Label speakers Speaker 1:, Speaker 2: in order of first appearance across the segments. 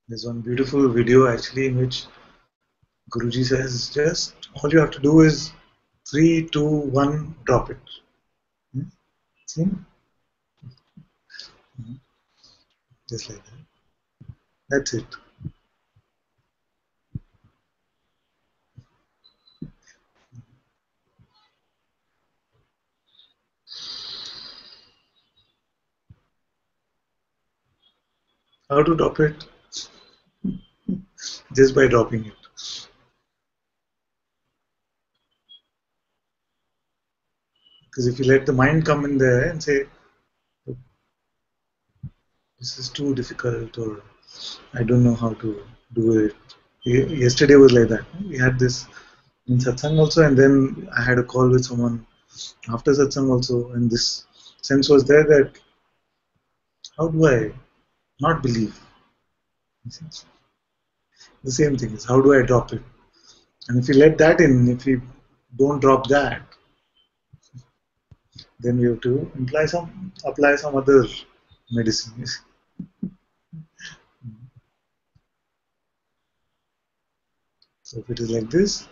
Speaker 1: There's one beautiful video actually in which Guruji says just all you have to do is 3, 2, 1, drop it. Hmm? See? Just like that. That's it. How to drop it? Just by dropping it. Because if you let the mind come in there and say, this is too difficult or I don't know how to do it. Yesterday was like that. We had this in Satsang also, and then I had a call with someone after Satsang also, and this sense was there that how do I not believe? The same thing is how do I drop it? And if you let that in, if you don't drop that, then we have to apply some other medicine. So if it is like this,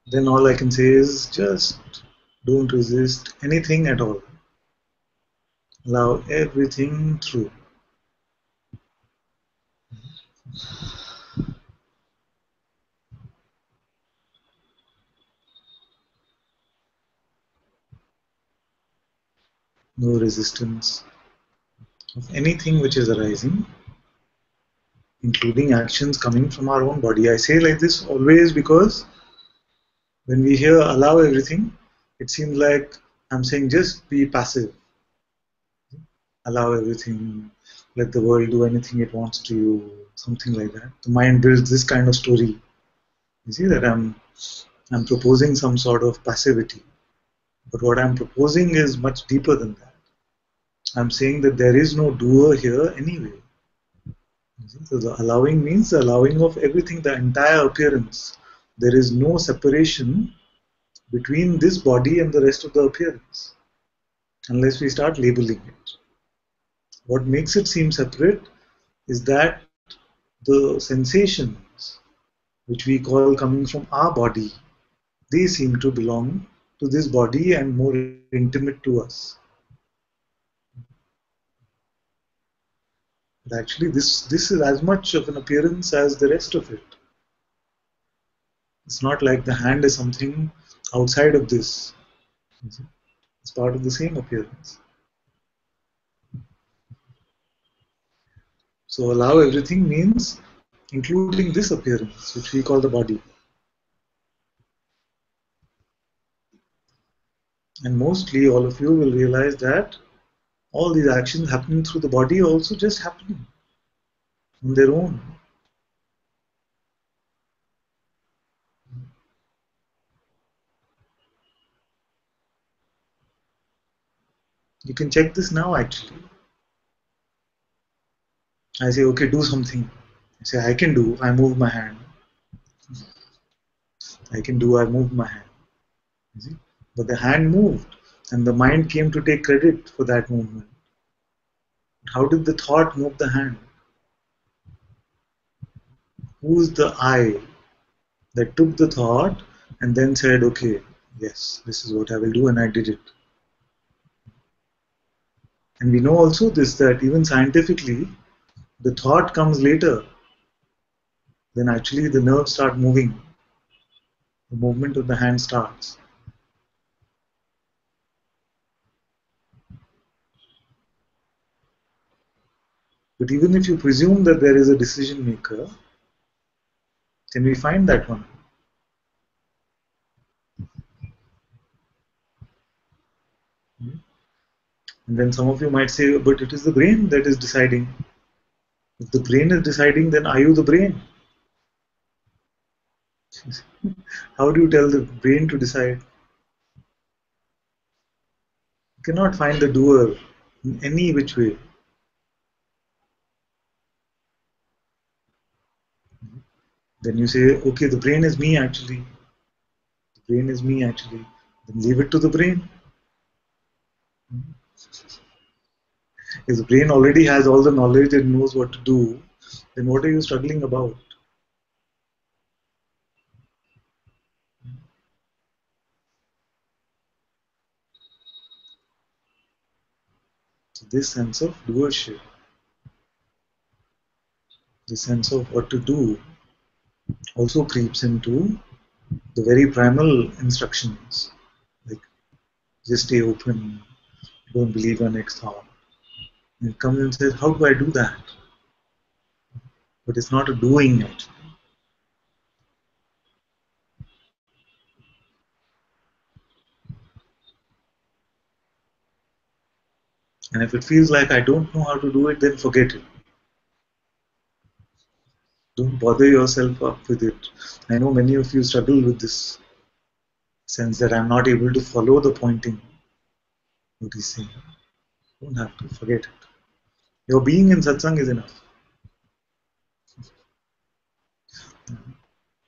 Speaker 1: then all I can say is just don't resist anything at all. Allow everything through. No resistance of anything which is arising, including actions coming from our own body. I say like this always because when we hear allow everything, it seems like I'm saying just be passive. Allow everything, let the world do anything it wants to you, something like that. The mind builds this kind of story. You see that I'm proposing some sort of passivity. But what I'm proposing is much deeper than that. I'm saying that there is no doer here anyway. So the allowing means the allowing of everything, the entire appearance. There is no separation between this body and the rest of the appearance unless we start labeling it. What makes it seem separate is that the sensations which we call coming from our body, they seem to belong to this body and more intimate to us. But actually this is as much of an appearance as the rest of it. It's not like the hand is something outside of this. It's part of the same appearance. So allow everything means including this appearance, which we call the body. And mostly all of you will realize that all these actions happening through the body also just happen on their own. You can check this now actually. I say, okay, do something. I say, I can do, I move my hand. I can do, I move my hand. You see? But the hand moved and the mind came to take credit for that movement. How did the thought move the hand? Who's the I that took the thought and then said, okay, yes, this is what I will do, and I did it. And we know also this, that even scientifically, the thought comes later. Then actually the nerves start moving. The movement of the hand starts. But even if you presume that there is a decision maker, can we find that one? And then some of you might say, but it is the brain that is deciding. If the brain is deciding, then are you the brain? How do you tell the brain to decide? You cannot find the doer in any which way. Then you say, okay, the brain is me actually. The brain is me actually. Then leave it to the brain. If the brain already has all the knowledge and knows what to do, then what are you struggling about? So this sense of doership, this sense of what to do, also creeps into the very primal instructions, like just stay open, don't believe your next thought. And it comes and says, how do I do that? But it's not a doing it. And if it feels like I don't know how to do it, then forget it. Don't bother yourself up with it. I know many of you struggle with this sense that I'm not able to follow the pointing, what he's saying. Don't have to forget it. Your being in satsang is enough.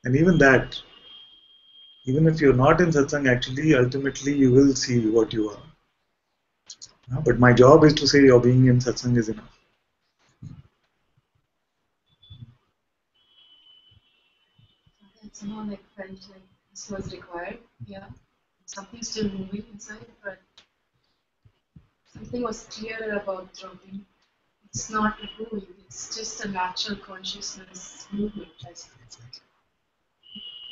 Speaker 1: And even that, even if you're not in satsang, actually, ultimately, you will see what you are. But my job is to say your being in satsang is enough.
Speaker 2: Somehow like felt like this was required. Yeah, something still moving inside, but something was clearer about dropping. It's not a doing; it's just a natural consciousness movement. Like
Speaker 1: Exactly.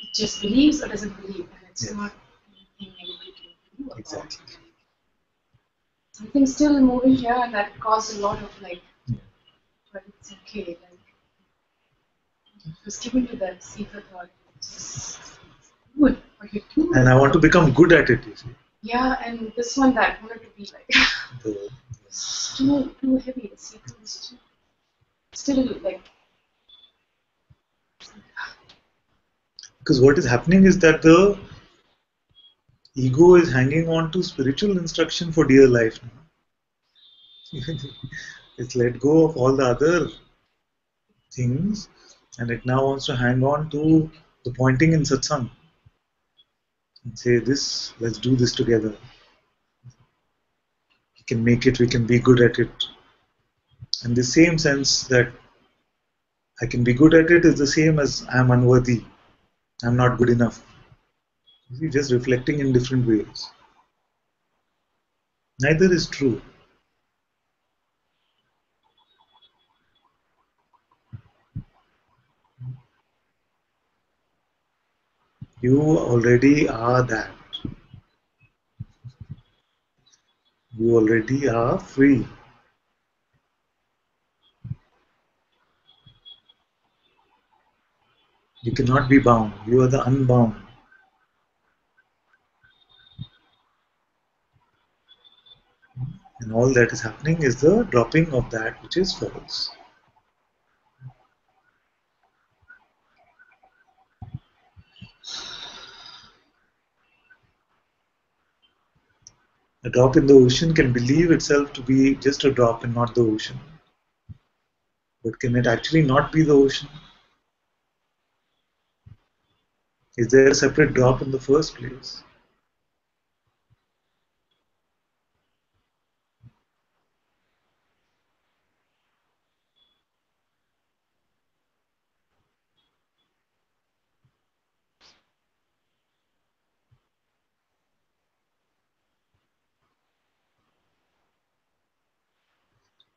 Speaker 2: it just believes or doesn't believe, and it's
Speaker 1: Yes.
Speaker 2: not anything anybody can do about.
Speaker 1: Exactly.
Speaker 2: Something still moving here, and that caused a lot of like,
Speaker 1: Yeah.
Speaker 2: but it's okay. Like just given to that seeker thought. Just good, but you do.
Speaker 1: And I want to become good at it, you see.
Speaker 2: Yeah, and this one that wanted to be like
Speaker 1: The,
Speaker 2: it's too heavy. The seeker is too still like
Speaker 1: because what is happening is that the ego is hanging on to spiritual instruction for dear life now. It's let go of all the other things and it now wants to hang on to the pointing in satsang and say this, let's do this together. We can make it, we can be good at it. And the same sense that I can be good at it is the same as I'm unworthy, I'm not good enough. You see, just reflecting in different ways. Neither is true. You already are that. You already are free. You cannot be bound. You are the unbound. And all that is happening is the dropping of that which is false. A drop in the ocean can believe itself to be just a drop and not the ocean. But can it actually not be the ocean? Is there a separate drop in the first place?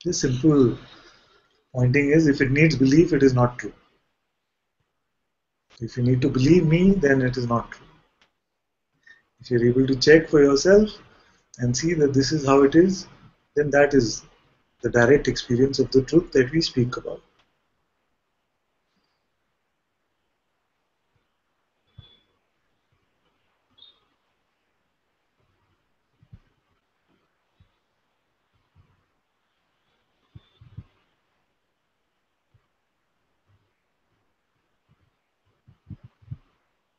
Speaker 1: The simple pointing is if it needs belief, it is not true. If you need to believe me, then it is not true. If you're able to check for yourself and see that this is how it is, then that is the direct experience of the truth that we speak about.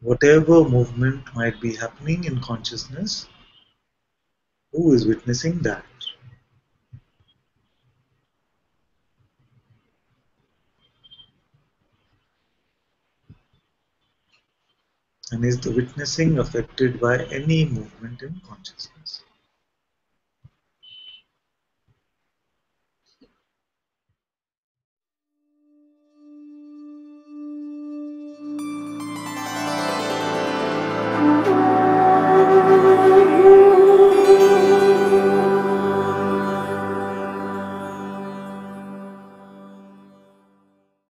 Speaker 1: Whatever movement might be happening in consciousness, who is witnessing that? And is the witnessing affected by any movement in consciousness?